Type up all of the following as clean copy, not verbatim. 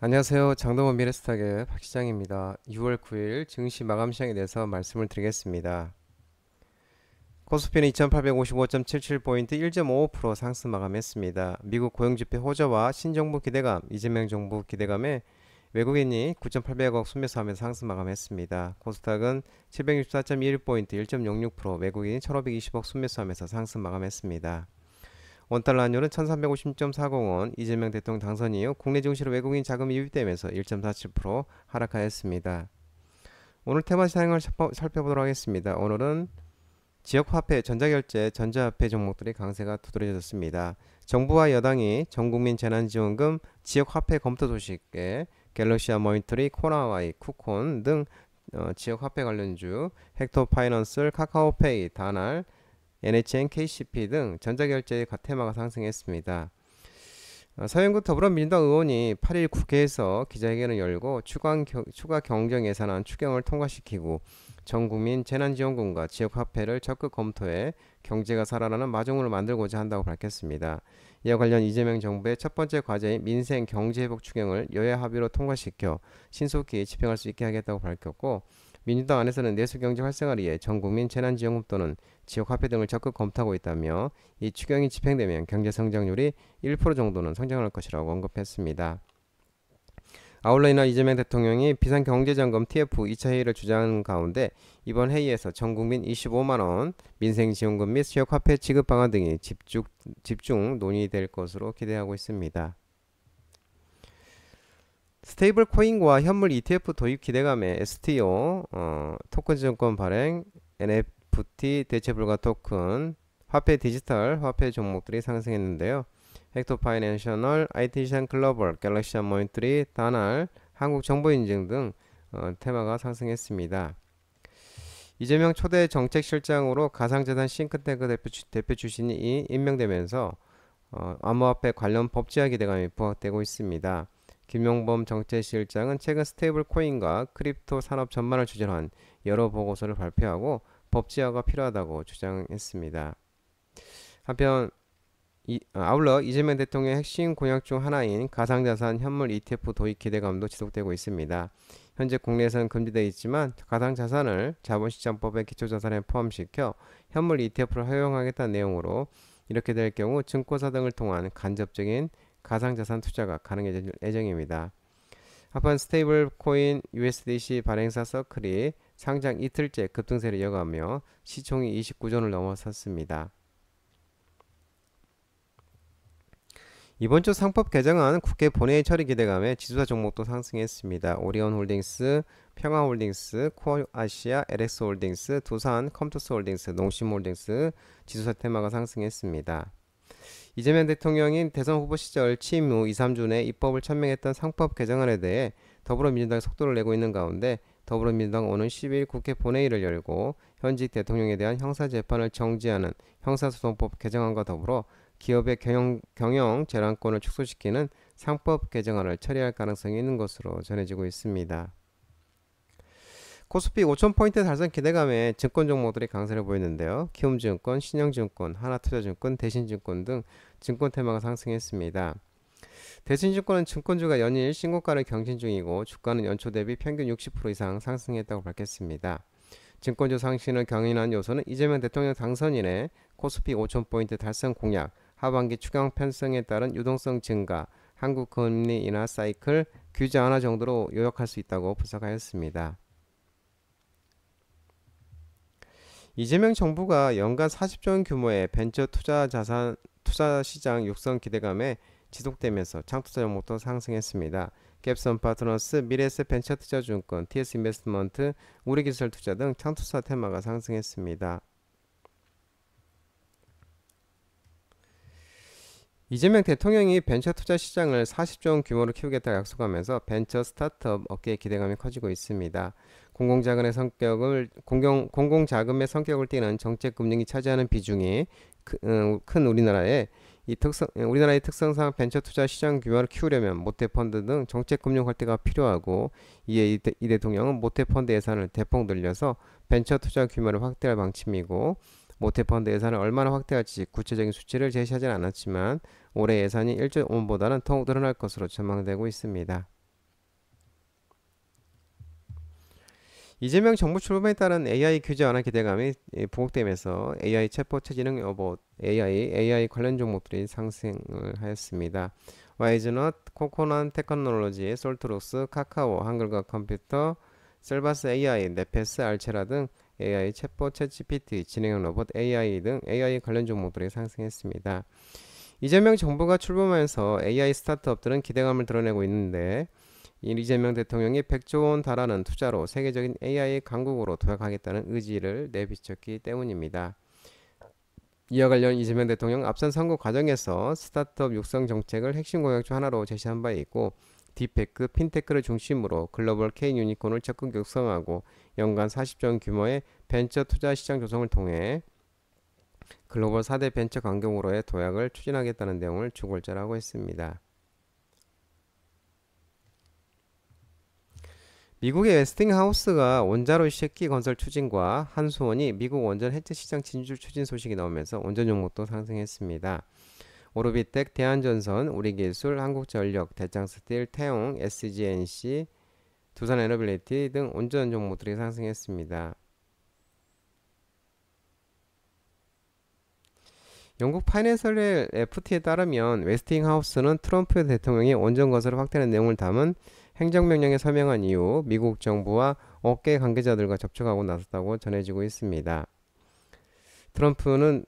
안녕하세요. 장동원 미래스탁의 박 시장입니다. 6월 9일 증시 마감 시장에 대해서 말씀을 드리겠습니다. 코스피는 2855.77포인트 1.55% 상승 마감했습니다. 미국 고용지표 호저와 신정부 기대감, 이재명 정부 기대감에 외국인이 9,800억 순매수하면서 상승 마감했습니다. 코스닥은 764.21포인트 1.06% 외국인이 1,520억 순매수하면서 상승 마감했습니다. 원달러 환율은 1350.40원, 이재명 대통령 당선 이후 국내 증시로 외국인 자금이 유입되면서 1.47% 하락하였습니다. 오늘 테마 시장을 살펴보도록 하겠습니다. 오늘은 지역화폐, 전자결제, 전자화폐 종목들의 강세가 두드러졌습니다. 정부와 여당이 전국민 재난지원금, 지역화폐 검토 소식에 갤럭시아 모니터리, 코나와이, 쿠콘 등 지역화폐 관련주, 헥토파이낸셜, 카카오페이, 다날, NHN, KCP 등 전자결제 테마가 상승했습니다. 서영구 더불어민주당 의원이 8일 국회에서 기자회견을 열고 추가 경정 예산안 추경을 통과시키고 전국민 재난지원금과 지역화폐를 적극 검토해 경제가 살아나는 마중물을 만들고자 한다고 밝혔습니다. 이와 관련 이재명 정부의 첫 번째 과제인 민생 경제회복 추경을 여야 합의로 통과시켜 신속히 집행할 수 있게 하겠다고 밝혔고, 민주당 안에서는 내수경제 활성화를 위해 전국민 재난지원금 또는 지역화폐 등을 적극 검토하고 있다며 이 추경이 집행되면 경제성장률이 1% 정도는 성장할 것이라고 언급했습니다. 아울러 이날 이재명 대통령이 비상경제점검 TF 2차 회의를 주장한 가운데 이번 회의에서 전국민 25만원 민생지원금 및 지역화폐 지급 방안 등이 집중 논의될 것으로 기대하고 있습니다. 스테이블 코인과 현물 ETF 도입 기대감에 STO, 토큰 증권 발행, NFT 대체 불가 토큰, 화폐 디지털 화폐 종목들이 상승했는데요. 헥토파이낸셜, IT션 글로벌, 갤럭시아 모니터리, 다날, 한국정보인증 등 테마가 상승했습니다. 이재명 초대 정책실장으로 가상자산 싱크탱크 대표 출신이 임명되면서 암호화폐 관련 법제화 기대감이 부각되고 있습니다. 김용범 정책실장은 최근 스테이블 코인과 크립토 산업 전반을 주제로 한 여러 보고서를 발표하고 법제화가 필요하다고 주장했습니다. 한편 아울러 이재명 대통령의 핵심 공약 중 하나인 가상자산 현물 ETF 도입 기대감도 지속되고 있습니다. 현재 국내에서는 금지되어 있지만 가상자산을 자본시장법의 기초자산에 포함시켜 현물 ETF를 허용하겠다는 내용으로, 이렇게 될 경우 증권사 등을 통한 간접적인 가상자산 투자가 가능해질 예정입니다. 한편 스테이블 코인 USDC 발행사 서클이 상장 이틀째 급등세를 이어가며 시총이 29조를 넘어섰습니다. 이번 주 상법 개정안 국회 본회의 처리 기대감에 지수사 종목도 상승했습니다. 오리온홀딩스, 평화홀딩스, 코아시아, LX홀딩스, 두산, 컴투스홀딩스, 농심홀딩스 지수사 테마가 상승했습니다. 이재명 대통령인 대선 후보 시절 취임 후 2, 3주 내 입법을 천명했던 상법 개정안에 대해 더불어민주당이 속도를 내고 있는 가운데 더불어민주당 오는 10일 국회 본회의를 열고 현직 대통령에 대한 형사재판을 정지하는 형사소송법 개정안과 더불어 기업의 경영 재량권을 축소시키는 상법 개정안을 처리할 가능성이 있는 것으로 전해지고 있습니다. 코스피 5,000포인트 달성 기대감에 증권 종목들이 강세를 보였는데요. 키움증권, 신영증권, 하나투자증권, 대신증권 등 증권 테마가 상승했습니다. 대신증권은 증권주가 연일 신고가를 경신 중이고 주가는 연초 대비 평균 60% 이상 상승했다고 밝혔습니다. 증권주 상승을 경인한 요소는 이재명 대통령 당선인의 코스피 5,000포인트 달성 공약, 하반기 추경 편성에 따른 유동성 증가, 한국 금리 인하 사이클, 규제 완화 정도로 요약할 수 있다고 분석하였습니다. 이재명 정부가 연간 40조 원 규모의 벤처 투자 시장 육성 기대감에 지속되면서 창투자 종목도 상승했습니다. 갭선 파트너스, 미래에셋 벤처투자증권, TS 인베스트먼트, 우리기술투자 등 창투자 테마가 상승했습니다. 이재명 대통령이 벤처 투자 시장을 40조 원 규모로 키우겠다고 약속하면서 벤처 스타트업 업계의 기대감이 커지고 있습니다. 공공자금의 성격을 띠는 정책 금융이 차지하는 비중이 큰 우리나라의 특성상 벤처 투자 시장 규모를 키우려면 모태펀드 등 정책 금융 확대가 필요하고, 이에 이 대통령은 모태펀드 예산을 대폭 늘려서 벤처 투자 규모를 확대할 방침이고, 모태펀드 예산을 얼마나 확대할지 구체적인 수치를 제시하진 않았지만 올해 예산이 1조 원보다는 더욱 늘어날 것으로 전망되고 있습니다. 이재명 정부 출범에 따른 AI 규제 완화 기대감이 부각되면서 AI 챗봇 최지능 로봇, AI 관련 종목들이 상승을 하였습니다. 와이즈넛, 코코넛 테크놀로지, 솔트룩스, 카카오, 한글과 컴퓨터, 셀바스 AI, 네페스, 알체라 등 AI 챗봇, 챗GPT, 지능형 로봇, AI 등 AI 관련 종목들이 상승했습니다. 이재명 정부가 출범하면서 AI 스타트업들은 기대감을 드러내고 있는데 이재명 대통령이 100조 원 달하는 투자로 세계적인 AI 강국으로 도약하겠다는 의지를 내비쳤기 때문입니다. 이와 관련 이재명 대통령 앞선 선거 과정에서 스타트업 육성 정책을 핵심 공약 중 하나로 제시한 바 있고 딥테크, 핀테크를 중심으로 글로벌 K 유니콘을 적극 육성하고 연간 40조 원 규모의 벤처 투자 시장 조성을 통해 글로벌 4대 벤처 강국으로의 도약을 추진하겠다는 내용을 주골자라고 했습니다. 미국의 웨스팅하우스가 원자로 쉐키 건설 추진과 한수원이 미국 원전 해체 시장 진출 추진 소식이 나오면서 원전 종목도 상승했습니다. 오르비텍, 대한전선, 우리기술, 한국전력, 대창스틸, 태용, SGNC, 두산에너빌리티 등 원전 종목들이 상승했습니다. 영국 파이낸셜 FT에 따르면 웨스팅하우스는 트럼프 대통령이 원전 건설을 확대하는 내용을 담은 행정명령에 서명한 이후 미국 정부와 업계 관계자들과 접촉하고 나섰다고 전해지고 있습니다. 트럼프는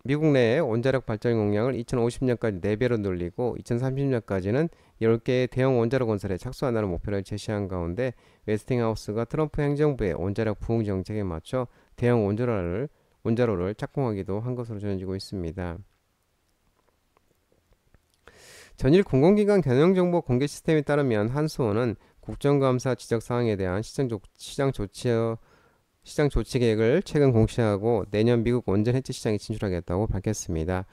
미국 내의 원자력 발전 용량을 2050년까지 4배로 늘리고 2030년까지는 10개의 대형 원자력 건설에 착수한다는 목표를 제시한 가운데 웨스팅하우스가 트럼프 행정부의 원자력 부흥 정책에 맞춰 대형 원자로를 착공하기도 한 것으로 전해지고 있습니다. 전일 공공기관 경영정보 공개 시스템에 따르면 한수원은 국정감사 지적사항에 대한 시장 조치 계획을 최근 공시하고 내년 미국 원전 해체 시장에 진출하겠다고 밝혔습니다.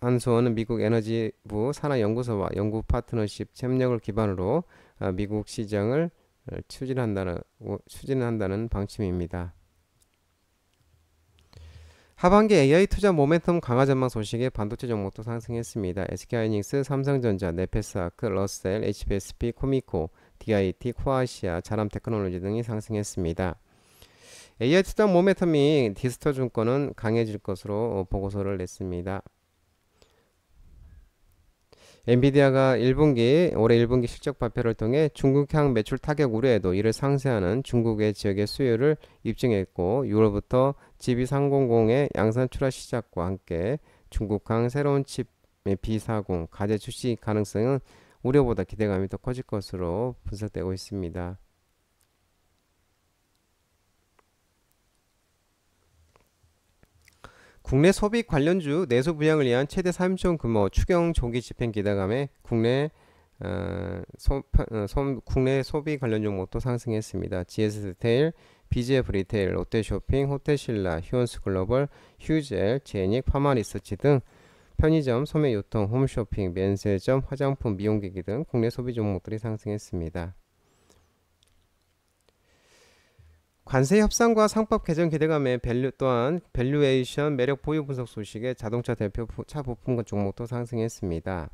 한수원은 미국 에너지부 산하연구소와 연구 파트너십 협력을 기반으로 미국 시장을 추진한다는 방침입니다. 하반기 AI 투자 모멘텀 강화 전망 소식에 반도체 종목도 상승했습니다. SK하이닉스, 삼성전자, 네페스아크, 러셀, HPSP, 코미코, DIT, 코아시아, 자람테크놀로지 등이 상승했습니다. AI 투자 모멘텀이 디스터증권은 강해질 것으로 보고서를 냈습니다. 엔비디아가 올해 1분기 실적 발표를 통해 중국향 매출 타격 우려에도 이를 상쇄하는 중국의 지역의 수요를 입증했고 6월부터 GB300의 양산 출하 시작과 함께 중국향 새로운 칩 B40 가제 출시 가능성은 우려보다 기대감이 더 커질 것으로 분석되고 있습니다. 국내 소비 관련주 내수 부양을 위한 최대 3조 규모 추경 조기 집행 기대감에 국내 소비 관련 종목도 상승했습니다. GS 리테일, BGF 리테일, 롯데쇼핑, 호텔신라, 휴원스글로벌, 휴젤, 제닉, 파마리서치 등 편의점, 소매유통, 홈쇼핑, 면세점, 화장품, 미용기기 등 국내 소비 종목들이 상승했습니다. 관세 협상과 상법 개정 기대감에 밸류에이션 매력 보유 분석 소식에 자동차 대표 차 부품 종목도 상승했습니다.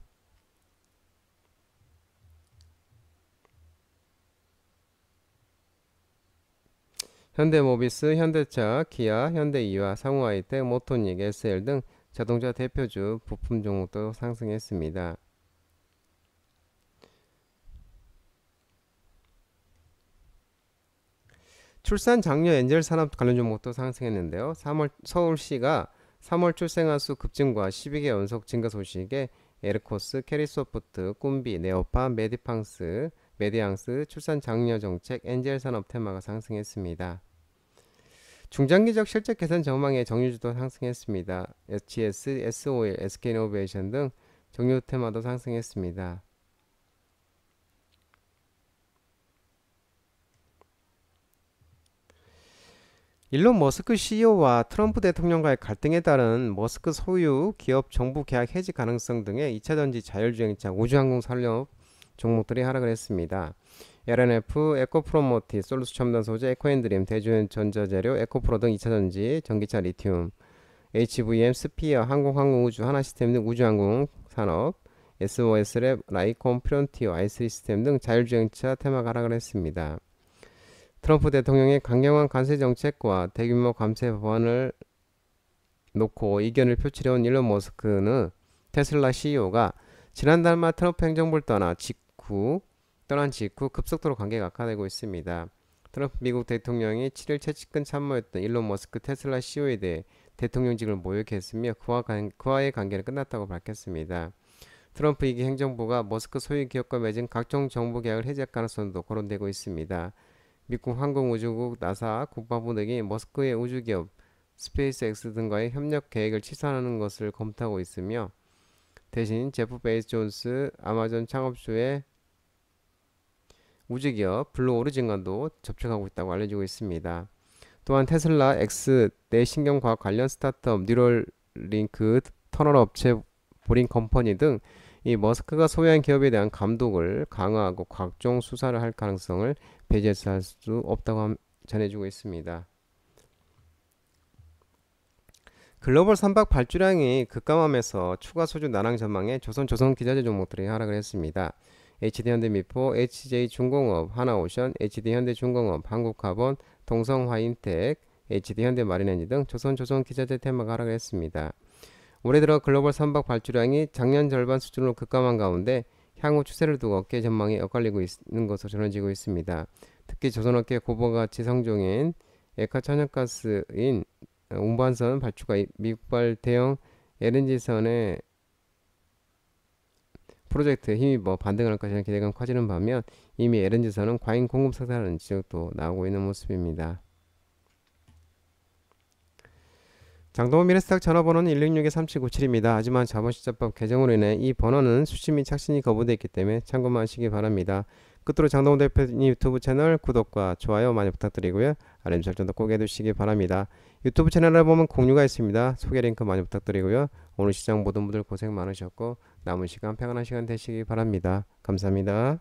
현대모비스, 현대차, 기아, 현대이와, 상호하이텍, 모토닉, SL 등 자동차 대표주 부품 종목도 상승했습니다. 출산 장려 엔젤 산업 관련 종목도 상승했는데요. 서울시가 3월 출생아 수 급증과 12개 연속 증가 소식에 에르코스, 캐리소프트, 꿈비, 네오파, 메디앙스 출산 장려 정책 엔젤 산업 테마가 상승했습니다. 중장기적 실적 개선 전망의 정유주도 상승했습니다. SGS, SOL, SK이노베이션 등 정유 테마도 상승했습니다. 일론 머스크 CEO와 트럼프 대통령과의 갈등에 따른 머스크 소유 기업 정부 계약 해지 가능성 등의 2차전지 자율주행차 우주항공 산업 종목들이 하락을 했습니다. LNF, 에코프로모티, 솔루스 첨단 소재, 에코앤드림, 대주전자재료, 에코프로 등 2차전지, 전기차 리튬, HVM, 스피어, 항공우주, 하나시스템 등 우주항공 산업, SOS랩, 라이콘, 프론티어, 아이스리스템 등 자율주행차 테마가 하락을 했습니다. 트럼프 대통령의 강경한 관세 정책과 대규모 감세 법안을 놓고 이견을 표치려온 일론 머스크는 테슬라 CEO가 지난달 말 트럼프 행정부를 떠난 직후 급속도로 관계가 악화되고 있습니다. 트럼프 미국 대통령이 7일 최측근 참모였던 일론 머스크 테슬라 CEO에 대해 대통령직을 모욕했으며 그와의 관계는 끝났다고 밝혔습니다. 트럼프 2기 행정부가 머스크 소유 기업과 맺은 각종 정보 계약을 해지할 가능성도 거론되고 있습니다. 미국 항공우주국 나사 국방부 등이 머스크의 우주기업 스페이스X 등과의 협력 계획을 취소하는 것을 검토하고 있으며 대신 제프 베이존스 아마존 창업주의 우주기업 블루 오리진과도 접촉하고 있다고 알려지고 있습니다. 또한 테슬라, X, 내신경과학 관련 스타트업 뉴럴링크, 터널 업체 보링 컴퍼니 등 이 머스크가 소유한 기업에 대한 감독을 강화하고 각종 수사를 할 가능성을 배제할 수 없다고 전해주고 있습니다. 글로벌 선박 발주량이 급감하면서 추가 소주 난항 전망에 조선기자재 종목들이 하락을 했습니다. HD현대미포, HJ중공업, 하나오션, HD현대중공업, 한국카본, 동성화인텍, HD현대마린엔지 등 조선기자재 테마가 하락을 했습니다. 올해 들어 글로벌 선박 발주량이 작년 절반 수준으로 급감한 가운데 향후 추세를 두고 업계 전망이 엇갈리고 있는 것으로 전해지고 있습니다. 특히 조선업계 고부가치 성종인 액화천연가스인 운반선 발주가 미국발 대형 LNG선의 프로젝트에 힘입어 반등할 것이라는 기대감이 커지는 반면 이미 LNG선은 과잉 공급 상태라는 지적도 나오고 있는 모습입니다. 장동원 미래스탁 전화번호는 166-3797입니다. 하지만 자본시장법 개정으로 인해 이 번호는 수신 및 착신이 거부되어 있기 때문에 참고만 하시기 바랍니다. 끝으로 장동원 대표님 유튜브 채널 구독과 좋아요 많이 부탁드리고요. 알림 설정도 꼭 해두시기 바랍니다. 유튜브 채널을 보면 공유가 있습니다. 소개 링크 많이 부탁드리고요. 오늘 시장 모든 분들 고생 많으셨고 남은 시간 평안한 시간 되시기 바랍니다. 감사합니다.